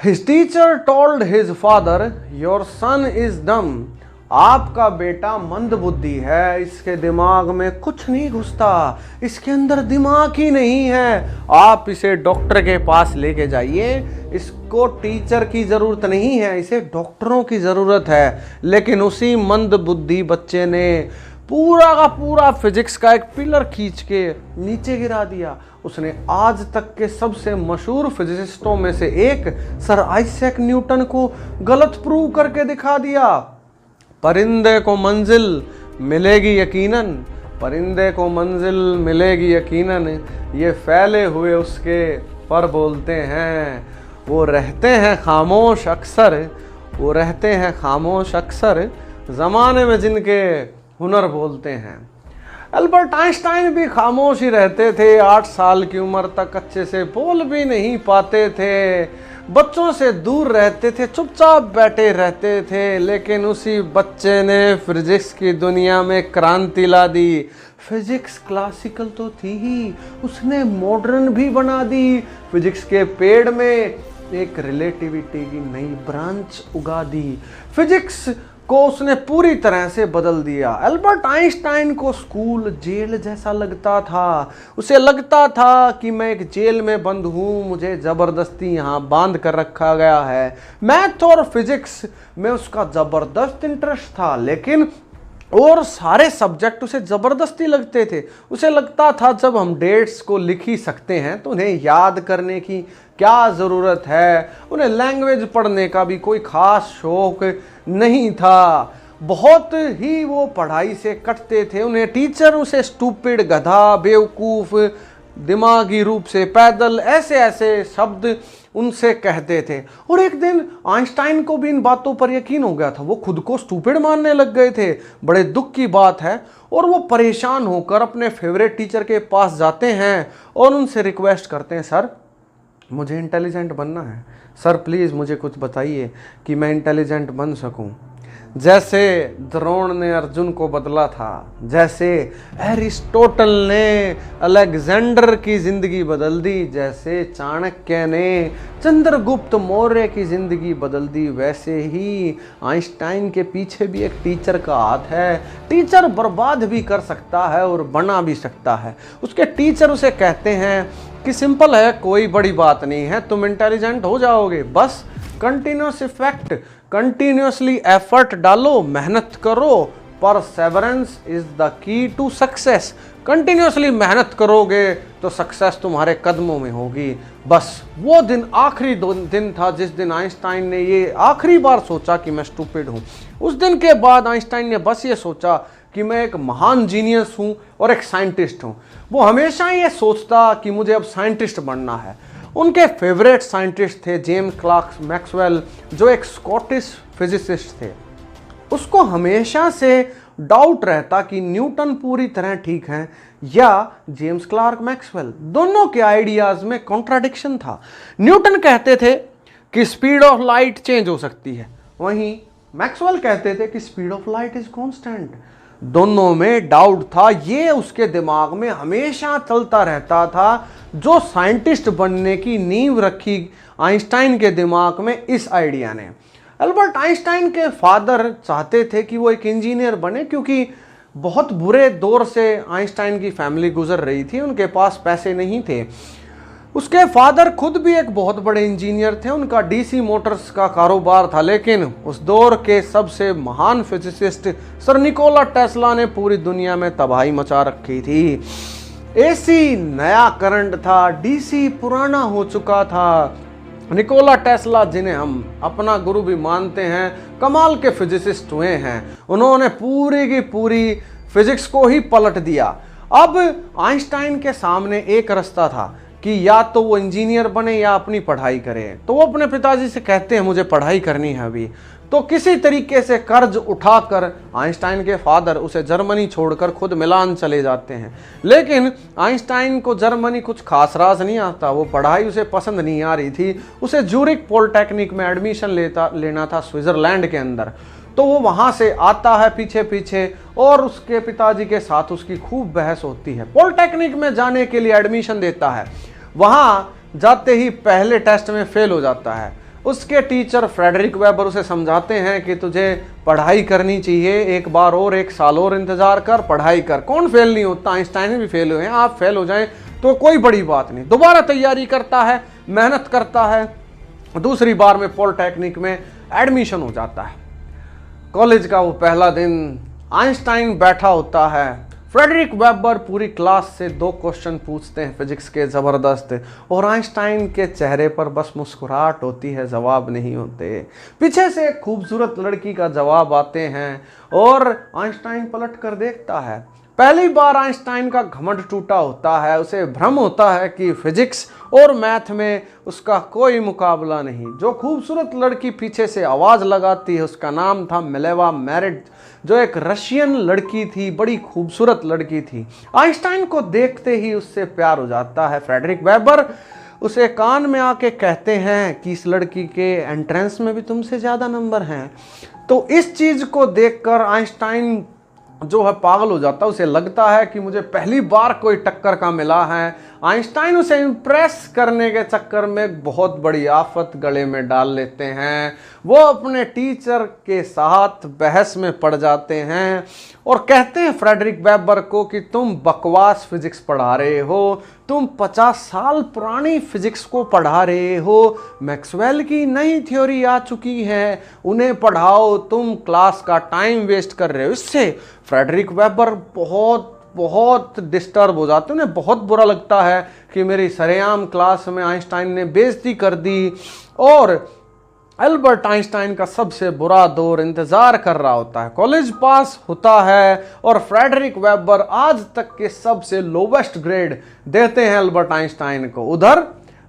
His teacher told his father, "Your son is dumb." आपका बेटा मंद बुद्धि है, इसके दिमाग में कुछ नहीं घुसता, इसके अंदर दिमाग ही नहीं है, आप इसे डॉक्टर के पास लेके जाइए। इसको टीचर की ज़रूरत नहीं है, इसे डॉक्टरों की ज़रूरत है। लेकिन उसी मंद बुद्धि बच्चे ने पूरा का पूरा फिजिक्स का एक पिलर खींच के नीचे गिरा दिया। उसने आज तक के सबसे मशहूर फिजिसिस्टों में से एक सर आइजैक न्यूटन को गलत प्रूव करके दिखा दिया। परिंदे को मंजिल मिलेगी यकीनन, परिंदे को मंजिल मिलेगी यकीनन, ये फैले हुए उसके पर बोलते हैं। वो रहते हैं खामोश अक्सर, वो रहते हैं खामोश अक्सर, ज़माने में जिनके हुनर बोलते हैं। अल्बर्ट आइंस्टाइन भी खामोश ही रहते थे, 8 साल की उम्र तक अच्छे से बोल भी नहीं पाते थे, बच्चों से दूर रहते थे, चुपचाप बैठे रहते थे। लेकिन उसी बच्चे ने फिजिक्स की दुनिया में क्रांति ला दी। फिजिक्स क्लासिकल तो थी ही, उसने मॉडर्न भी बना दी। फिजिक्स के पेड़ में एक रिलेटिविटी की नई ब्रांच उगा दी। फिजिक्स को उसने पूरी तरह से बदल दिया। अल्बर्ट आइंस्टाइन को स्कूल जेल जैसा लगता था। उसे लगता था कि मैं एक जेल में बंद हूँ, मुझे ज़बरदस्ती यहाँ बांध कर रखा गया है। मैथ और फिजिक्स में उसका ज़बरदस्त इंटरेस्ट था, लेकिन और सारे सब्जेक्ट उसे ज़बरदस्ती लगते थे। उसे लगता था जब हम डेट्स को लिख ही सकते हैं तो उन्हें याद करने की क्या ज़रूरत है। उन्हें लैंग्वेज पढ़ने का भी कोई ख़ास शौक़ नहीं था। बहुत ही वो पढ़ाई से कटते थे। उन्हें टीचर उसे स्टूपिड, गधा, बेवकूफ़, दिमागी रूप से पैदल, ऐसे ऐसे शब्द उनसे कहते थे। और एक दिन आइंस्टाइन को भी इन बातों पर यकीन हो गया था। वो खुद को स्टूपिड मानने लग गए थे। बड़े दुख की बात है। और वो परेशान होकर अपने फेवरेट टीचर के पास जाते हैं और उनसे रिक्वेस्ट करते हैं, सर मुझे इंटेलिजेंट बनना है, सर प्लीज़ मुझे कुछ बताइए कि मैं इंटेलिजेंट बन सकूं। जैसे द्रोण ने अर्जुन को बदला था, जैसे एरिस्टोटल ने अलेक्जेंडर की ज़िंदगी बदल दी, जैसे चाणक्य ने चंद्रगुप्त मौर्य की ज़िंदगी बदल दी, वैसे ही आइंस्टाइन के पीछे भी एक टीचर का हाथ है। टीचर बर्बाद भी कर सकता है और बना भी सकता है। उसके टीचर उसे कहते हैं कि सिंपल है, कोई बड़ी बात नहीं है, तुम इंटेलिजेंट हो जाओगे, बस कंटिन्यूस इफेक्ट, कंटिन्यूसली एफर्ट डालो, मेहनत करो। Perseverance is the key to success. Continuously मेहनत करोगे तो सक्सेस तुम्हारे कदमों में होगी। बस वो दिन आखिरी दिन था जिस दिन आइंस्टाइन ने ये आखिरी बार सोचा कि मैं स्टूपिड हूँ। उस दिन के बाद आइंस्टाइन ने बस ये सोचा कि मैं एक महान जीनियस हूँ और एक साइंटिस्ट हूँ। वो हमेशा ये सोचता कि मुझे अब साइंटिस्ट बनना है। उनके फेवरेट साइंटिस्ट थे जेम्स क्लर्क मैक्सवेल, जो एक स्कॉटिश फिजिसिस्ट थे। उसको हमेशा से डाउट रहता कि न्यूटन पूरी तरह ठीक हैं या जेम्स क्लर्क मैक्सवेल। दोनों के आइडियाज़ में कॉन्ट्राडिक्शन था। न्यूटन कहते थे कि स्पीड ऑफ लाइट चेंज हो सकती है, वहीं मैक्सवेल कहते थे कि speed of light is constant. दोनों में डाउट था। ये उसके दिमाग में हमेशा चलता रहता था। जो साइंटिस्ट बनने की नींव रखी आइंस्टाइन के दिमाग में इस आइडिया ने। अल्बर्ट आइंस्टाइन के फादर चाहते थे कि वो एक इंजीनियर बने, क्योंकि बहुत बुरे दौर से आइंस्टाइन की फैमिली गुजर रही थी, उनके पास पैसे नहीं थे। उसके फादर खुद भी एक बहुत बड़े इंजीनियर थे, उनका डीसी मोटर्स का कारोबार था। लेकिन उस दौर के सबसे महान फिजिसिस्ट सर निकोला टेस्ला ने पूरी दुनिया में तबाही मचा रखी थी। एसी नया करंट था, डीसी पुराना हो चुका था। निकोला टेस्ला, जिन्हें हम अपना गुरु भी मानते हैं, कमाल के फिजिसिस्ट हुए हैं। उन्होंने पूरी की पूरी फिजिक्स को ही पलट दिया। अब आइंस्टाइन के सामने एक रास्ता था कि या तो वो इंजीनियर बने या अपनी पढ़ाई करे। तो वो अपने पिताजी से कहते हैं मुझे पढ़ाई करनी है अभी। तो किसी तरीके से कर्ज उठाकर आइंस्टाइन के फादर उसे जर्मनी छोड़कर खुद मिलान चले जाते हैं। लेकिन आइंस्टाइन को जर्मनी कुछ खास रास नहीं आता, वो पढ़ाई उसे पसंद नहीं आ रही थी। उसे ज्यूरिख पॉलिटेक्निक में एडमिशन लेना था स्विट्जरलैंड के अंदर। तो वो वहाँ से आता है पीछे पीछे और उसके पिताजी के साथ उसकी खूब बहस होती है। पॉलिटेक्निक में जाने के लिए एडमिशन देता है। वहाँ जाते ही पहले टेस्ट में फेल हो जाता है। उसके टीचर फ्रेडरिक वेबर उसे समझाते हैं कि तुझे पढ़ाई करनी चाहिए, एक बार और 1 साल और इंतजार कर, पढ़ाई कर। कौन फेल नहीं होता, आइंस्टाइन भी फेल हुए हैं, आप फेल हो जाएं तो कोई बड़ी बात नहीं। दोबारा तैयारी करता है, मेहनत करता है, दूसरी बार में पॉलिटेक्निक में एडमिशन हो जाता है। कॉलेज का वो पहला दिन, आइंस्टाइन बैठा होता है, फ्रेडरिक वेबर पूरी क्लास से 2 क्वेश्चन पूछते हैं फिजिक्स के ज़बरदस्त, और आइंस्टाइन के चेहरे पर बस मुस्कुराहट होती है, जवाब नहीं होते। पीछे से एक खूबसूरत लड़की का जवाब आते हैं और आइंस्टाइन पलट कर देखता है। पहली बार आइंस्टाइन का घमंड टूटा होता है, उसे भ्रम होता है कि फिजिक्स और मैथ में उसका कोई मुकाबला नहीं। जो खूबसूरत लड़की पीछे से आवाज़ लगाती है उसका नाम था मिलेवा मेरिट, जो एक रशियन लड़की थी, बड़ी खूबसूरत लड़की थी। आइंस्टाइन को देखते ही उससे प्यार हो जाता है। फ्रेडरिक वेबर उसे कान में आके कहते हैं कि इस लड़की के एंट्रेंस में भी तुमसे ज़्यादा नंबर हैं। तो इस चीज़ को देखकर आइंस्टाइन जो है पागल हो जाता है, उसे लगता है कि मुझे पहली बार कोई टक्कर का मिला है। आइंस्टाइन उसे इम्प्रेस करने के चक्कर में बहुत बड़ी आफत गले में डाल लेते हैं। वो अपने टीचर के साथ बहस में पड़ जाते हैं और कहते हैं फ्रेडरिक वेबर को कि तुम बकवास फिजिक्स पढ़ा रहे हो, तुम 50 साल पुरानी फिजिक्स को पढ़ा रहे हो, मैक्सवेल की नई थ्योरी आ चुकी है, उन्हें पढ़ाओ, तुम क्लास का टाइम वेस्ट कर रहे हो। इससे फ्रेडरिक वेबर बहुत डिस्टर्ब हो जाते हैं, उन्हें बहुत बुरा लगता है कि मेरी सरेआम क्लास में आइंस्टाइन ने बेइज्जती कर दी। और एल्बर्ट आइंस्टाइन का सबसे बुरा दौर इंतजार कर रहा होता है। कॉलेज पास होता है और फ्रेडरिक वेबर आज तक के सबसे लोवेस्ट ग्रेड देते हैं एल्बर्ट आइंस्टाइन को। उधर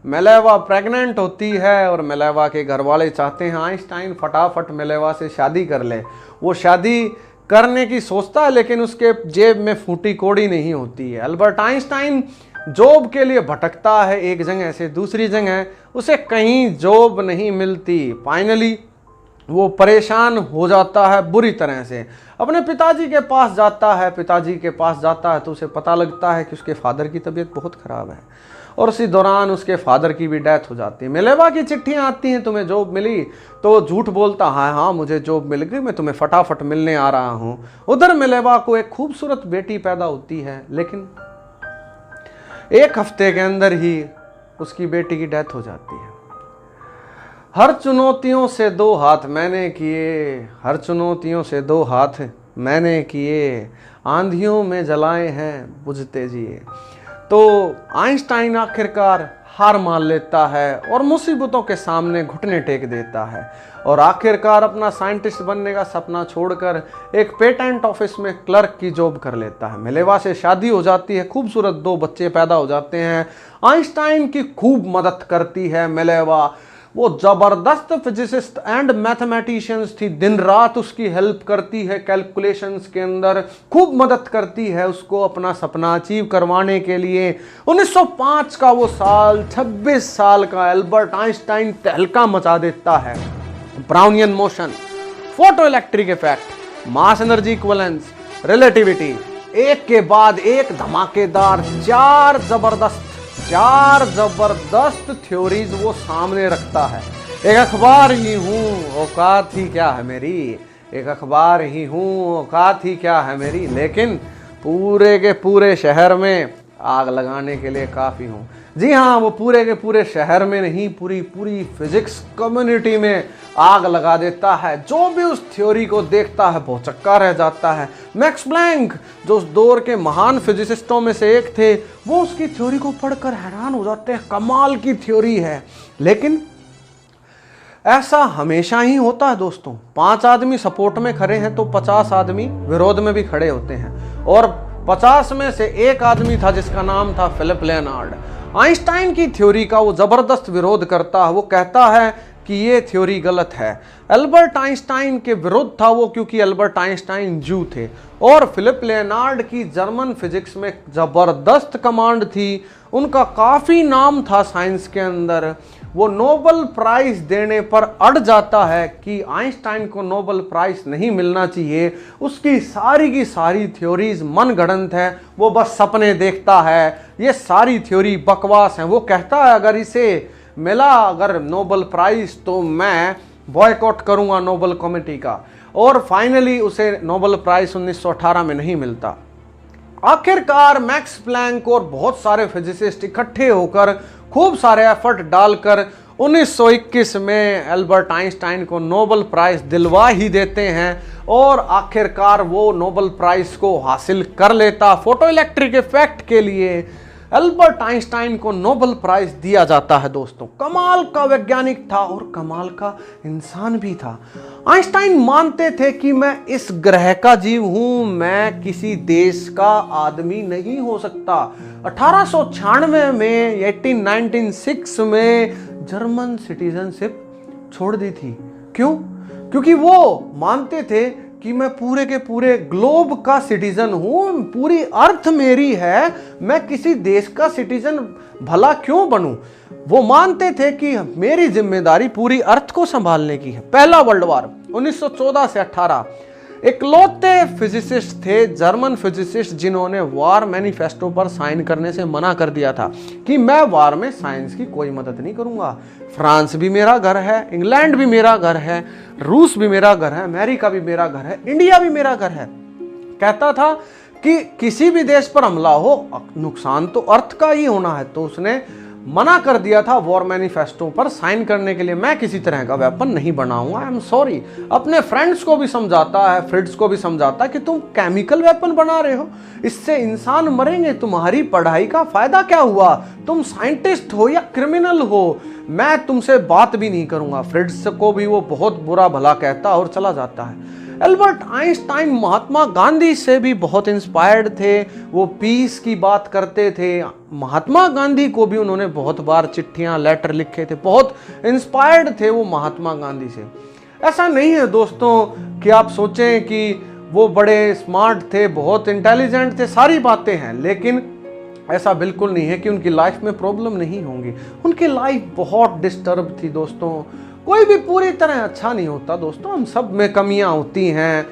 मिलेवा प्रेग्नेंट होती है और मिलेवा के घर वाले चाहते हैं आइंस्टाइन फटाफट मिलेवा से शादी कर ले। वो शादी करने की सोचता है लेकिन उसके जेब में फूटी कौड़ी नहीं होती है। एल्बर्ट आइंस्टाइन जॉब के लिए भटकता है, एक जगह से दूसरी जगह, उसे कहीं जॉब नहीं मिलती। फाइनली वो परेशान हो जाता है बुरी तरह से, अपने पिताजी के पास जाता है। पिताजी के पास जाता है तो उसे पता लगता है कि उसके फादर की तबीयत बहुत ख़राब है और उसी दौरान उसके फादर की भी डेथ हो जाती है। मिलेवा की चिट्ठियाँ आती हैं, तुम्हें जॉब मिली? तो झूठ बोलता है, हाँ मुझे जॉब मिल गई, मैं तुम्हें फटाफट मिलने आ रहा हूँ। उधर मिलेवा को एक खूबसूरत बेटी पैदा होती है, लेकिन 1 हफ्ते के अंदर ही उसकी बेटी की डेथ हो जाती है। हर चुनौतियों से 2 हाथ मैंने किए, हर चुनौतियों से 2 हाथ मैंने किए, आंधियों में जलाए हैं बुझते जिए। तो आइंस्टाइन आखिरकार हार मान लेता है और मुसीबतों के सामने घुटने टेक देता है और आखिरकार अपना साइंटिस्ट बनने का सपना छोड़कर एक पेटेंट ऑफिस में क्लर्क की जॉब कर लेता है। मिलेवा से शादी हो जाती है, खूबसूरत 2 बच्चे पैदा हो जाते हैं। आइंस्टाइन की खूब मदद करती है मिलेवा, वो ज़बरदस्त फिजिसिस्ट एंड मैथमेटिशियंस थी, दिन रात उसकी हेल्प करती है कैलकुलेशंस के अंदर, खूब मदद करती है उसको अपना सपना अचीव करवाने के लिए। 1905 का वो साल, 26 साल का एल्बर्ट आइंस्टाइन तहलका मचा देता है। Brownian motion, photo electric effect, mass energy equivalence, relativity, एक के बाद एक धमाकेदार 4 जबरदस्त थ्योरीज वो सामने रखता है। एक अखबार ही हूँ, औकात ही क्या है मेरी, एक अखबार ही हूँ, औकात ही क्या है मेरी, लेकिन पूरे के पूरे शहर में आग लगाने के लिए काफ़ी हूँ। जी हाँ, वो पूरे के पूरे शहर में नहीं, पूरी फिजिक्स कम्युनिटी में आग लगा देता है। जो भी उस थ्योरी को देखता है भौचक्का रह जाता है। मैक्स प्लैंक जो उस दौर के महान फिजिसिस्टों में से एक थे, वो उसकी थ्योरी को पढ़कर हैरान हो जाते हैं, कमाल की थ्योरी है। लेकिन ऐसा हमेशा ही होता है दोस्तों, 5 आदमी सपोर्ट में खड़े हैं तो 50 आदमी विरोध में भी खड़े होते हैं, और 50 में से एक आदमी था जिसका नाम था फिलिप लेनार्ड। आइंस्टाइन की थ्योरी का वो जबरदस्त विरोध करता है, वो कहता है कि ये थ्योरी गलत है। एल्बर्ट आइंस्टाइन के विरुद्ध था वो, क्योंकि एल्बर्ट आइंस्टाइन जू थे और फिलिप लेनार्ड की जर्मन फिजिक्स में जबरदस्त कमांड थी, उनका काफ़ी नाम था साइंस के अंदर। वो नोबेल प्राइज देने पर अड़ जाता है कि आइंस्टाइन को नोबेल प्राइज नहीं मिलना चाहिए, उसकी सारी की सारी थ्योरीज मनगढ़ंत है, वो बस सपने देखता है, ये सारी थ्योरी बकवास है। वो कहता है अगर इसे मिला अगर नोबेल प्राइज तो मैं बॉयकॉट करूंगा नोबेल कमेटी का। और फाइनली उसे नोबेल प्राइज 1918 में नहीं मिलता। आखिरकार मैक्स प्लैंक और बहुत सारे फिजिसिस्ट इकट्ठे होकर खूब सारे एफर्ट डालकर 1921 में एल्बर्ट आइंस्टाइन को नोबेल प्राइज दिलवा ही देते हैं और आखिरकार वो नोबेल प्राइज को हासिल कर लेता। फोटो इलेक्ट्रिक इफेक्ट के लिए एल्बर्ट आइंस्टाइन को नोबेल प्राइज दिया जाता है दोस्तों। कमाल का वैज्ञानिक था और कमाल का इंसान भी था। आइंस्टाइन मानते थे कि मैं इस ग्रह का जीव हूं, मैं किसी देश का आदमी नहीं हो सकता। 1896 में 1896 में जर्मन सिटीजनशिप छोड़ दी थी। क्यों? क्योंकि वो मानते थे कि मैं पूरे के पूरे ग्लोब का सिटीजन हूं, पूरी अर्थ मेरी है, मैं किसी देश का सिटीजन भला क्यों बनूं। वो मानते थे कि मेरी जिम्मेदारी पूरी अर्थ को संभालने की है। पहला वर्ल्ड वॉर 1914 से 18 इकलौते फिजिसिस्ट थे, जर्मन फिजिसिस्ट, जिन्होंने वॉर मैनिफेस्टो पर साइन करने से मना कर दिया था कि मैं वॉर में साइंस की कोई मदद नहीं करूंगा। फ्रांस भी मेरा घर है, इंग्लैंड भी मेरा घर है, रूस भी मेरा घर है, अमेरिका भी मेरा घर है, इंडिया भी मेरा घर है। कहता था कि किसी भी देश पर हमला हो, नुकसान तो अर्थ का ही होना है। तो उसने मना कर दिया था वॉर मैनिफेस्टो पर साइन करने के लिए। मैं किसी तरह का वेपन नहीं बनाऊंगा, आई एम सॉरी। अपने फ्रेंड्स को भी समझाता है, फ्रेंड्स को भी समझाता है कि तुम केमिकल वेपन बना रहे हो, इससे इंसान मरेंगे, तुम्हारी पढ़ाई का फायदा क्या हुआ, तुम साइंटिस्ट हो या क्रिमिनल हो, मैं तुमसे बात भी नहीं करूंगा। फ्रेंड्स को भी वो बहुत बुरा भला कहता और चला जाता है। एल्बर्ट आइंस्टाइन महात्मा गांधी से भी बहुत इंस्पायर्ड थे, वो पीस की बात करते थे। महात्मा गांधी को भी उन्होंने बहुत बार चिट्ठियां, लेटर लिखे थे, बहुत इंस्पायर्ड थे वो महात्मा गांधी से। ऐसा नहीं है दोस्तों कि आप सोचें कि वो बड़े स्मार्ट थे, बहुत इंटेलिजेंट थे, सारी बातें हैं, लेकिन ऐसा बिल्कुल नहीं है कि उनकी लाइफ में प्रॉब्लम नहीं होंगी। उनकी लाइफ बहुत डिस्टर्ब थी दोस्तों। कोई भी पूरी तरह अच्छा नहीं होता दोस्तों, हम सब में कमियां होती हैं।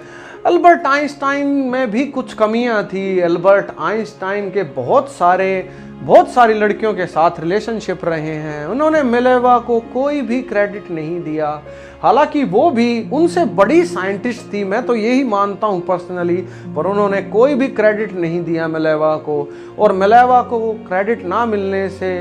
एल्बर्ट आइंस्टाइन में भी कुछ कमियां थी। एल्बर्ट आइंस्टाइन के बहुत सारी लड़कियों के साथ रिलेशनशिप रहे हैं। उन्होंने मिलेवा को कोई भी क्रेडिट नहीं दिया, हालांकि वो भी उनसे बड़ी साइंटिस्ट थी, मैं तो यही मानता हूँ पर्सनली, पर उन्होंने कोई भी क्रेडिट नहीं दिया मिलेवा को। और मिलेवा को क्रेडिट ना मिलने से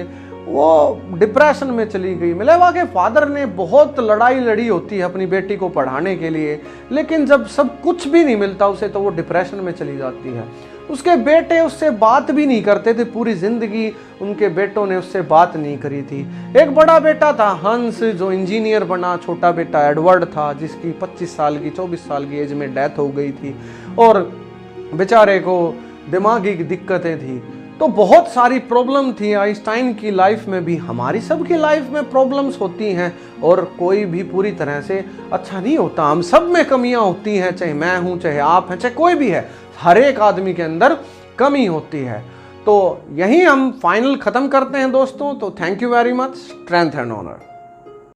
वो डिप्रेशन में चली गई। मिलेवा के फादर ने बहुत लड़ाई लड़ी होती है अपनी बेटी को पढ़ाने के लिए, लेकिन जब सब कुछ भी नहीं मिलता उसे तो वो डिप्रेशन में चली जाती है। उसके बेटे उससे बात भी नहीं करते थे, पूरी जिंदगी उनके बेटों ने उससे बात नहीं करी थी। एक बड़ा बेटा था हंस, जो इंजीनियर बना। छोटा बेटा एडवर्ड था, जिसकी 24 साल की 24 साल की एज में डेथ हो गई थी और बेचारे को दिमागी दिक्कतें थी। तो बहुत सारी प्रॉब्लम थी आइंस्टाइन की लाइफ में भी, हमारी सबकी लाइफ में प्रॉब्लम्स होती हैं और कोई भी पूरी तरह से अच्छा नहीं होता। हम सब में कमियां होती हैं, चाहे मैं हूं, चाहे आप हैं, चाहे कोई भी है, हर एक आदमी के अंदर कमी होती है। तो यही हम फाइनल खत्म करते हैं दोस्तों। तो thank you very much. Strength and honour.